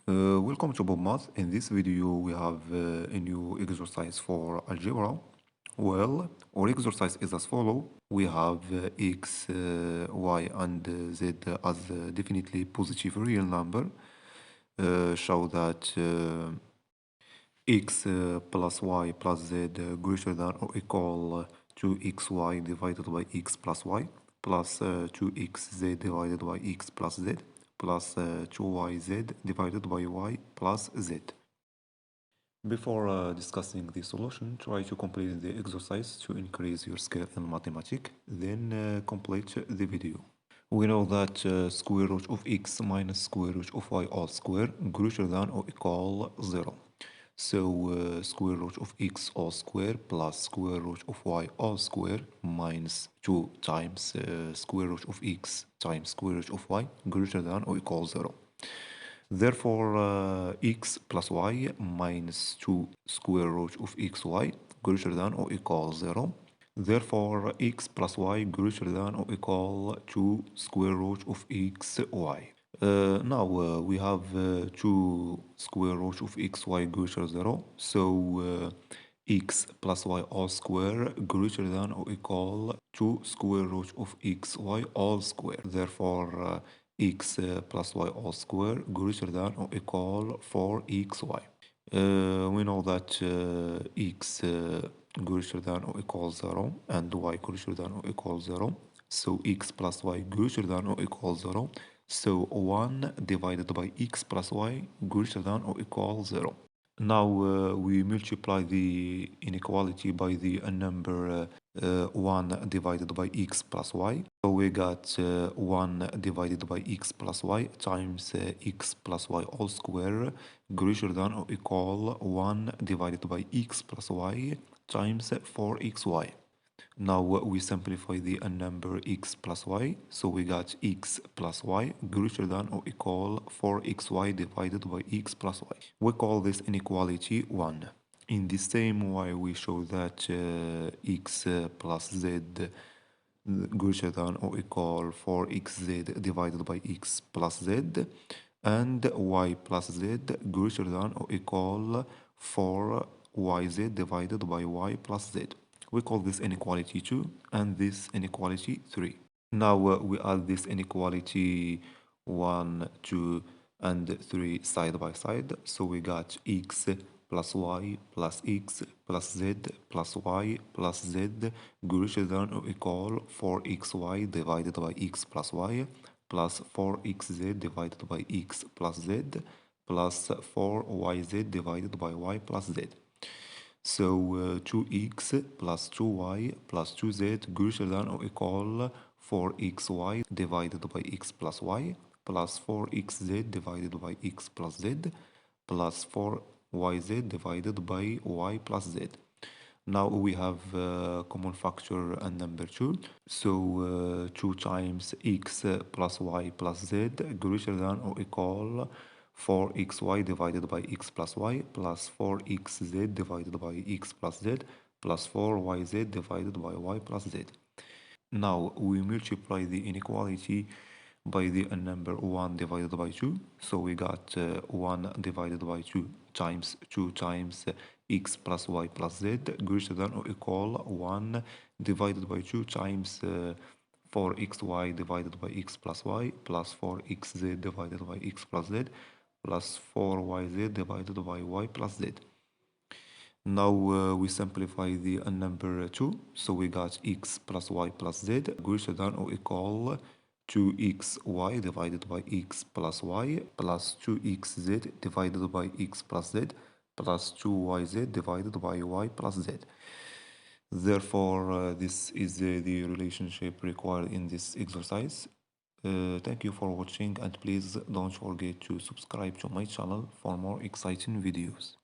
Welcome to BobMath. In this video, we have a new exercise for algebra. Well, our exercise is as follow. We have x, y, and z as definitely positive real number. Show that x plus y plus z greater than or equal to xy divided by x plus y plus 2xz divided by x plus z plus 2yz divided by y plus z. Before discussing the solution, try to complete the exercise to increase your skill in mathematics, then complete the video. We know that square root of x minus square root of y all square greater than or equal 0. So square root of x all square plus square root of y all square minus 2 times square root of x times square root of y greater than or equal 0. Therefore, x plus y minus 2 square root of xy greater than or equal 0. Therefore, x plus y greater than or equal to square root of xy. Now we have 2 square root of xy greater than 0. So x plus y all square greater than or equal to square root of xy all square. Therefore, x plus y all square greater than or equal 4xy. We know that x greater than or equal 0 and y greater than or equal 0. So x plus y greater than or equal 0. So 1 divided by x plus y greater than or equal 0. Now we multiply the inequality by the number 1 divided by x plus y. So we got 1 divided by x plus y times x plus y all square greater than or equal 1 divided by x plus y times 4xy. Now we simplify the number x plus y, so we got x plus y greater than or equal 4xy divided by x plus y. We call this inequality 1. In the same way, we show that x plus z greater than or equal 4xz divided by x plus z, and y plus z greater than or equal 4yz divided by y plus z. We call this inequality 2 and this inequality 3. Now we add this inequality 1, 2, and 3 side by side. So we got x plus y plus x plus z plus y plus z greater than or equal 4xy divided by x plus y plus 4xz divided by x plus z plus 4yz divided by y plus z. So 2x plus 2y plus 2z greater than or equal 4xy divided by x plus y plus 4xz divided by x plus z plus 4yz divided by y plus z. Now we have common factor and number 2. So 2 times x plus y plus z greater than or equal 4xy divided by x plus y plus 4xz divided by x plus z plus 4yz divided by y plus z. Now we multiply the inequality by the number 1 divided by 2. So we got 1 divided by 2 times x plus y plus z greater than or equal 1 divided by 2 times 4xy divided by x plus y plus 4xz divided by x plus z plus 4yz divided by y plus z. Now we simplify the number 2. So we got x plus y plus z greater than or equal 2xy divided by x plus y plus 2xz divided by x plus z plus 2yz divided by y plus z. Therefore, this is the relationship required in this exercise. Thank you for watching, and please don't forget to subscribe to my channel for more exciting videos.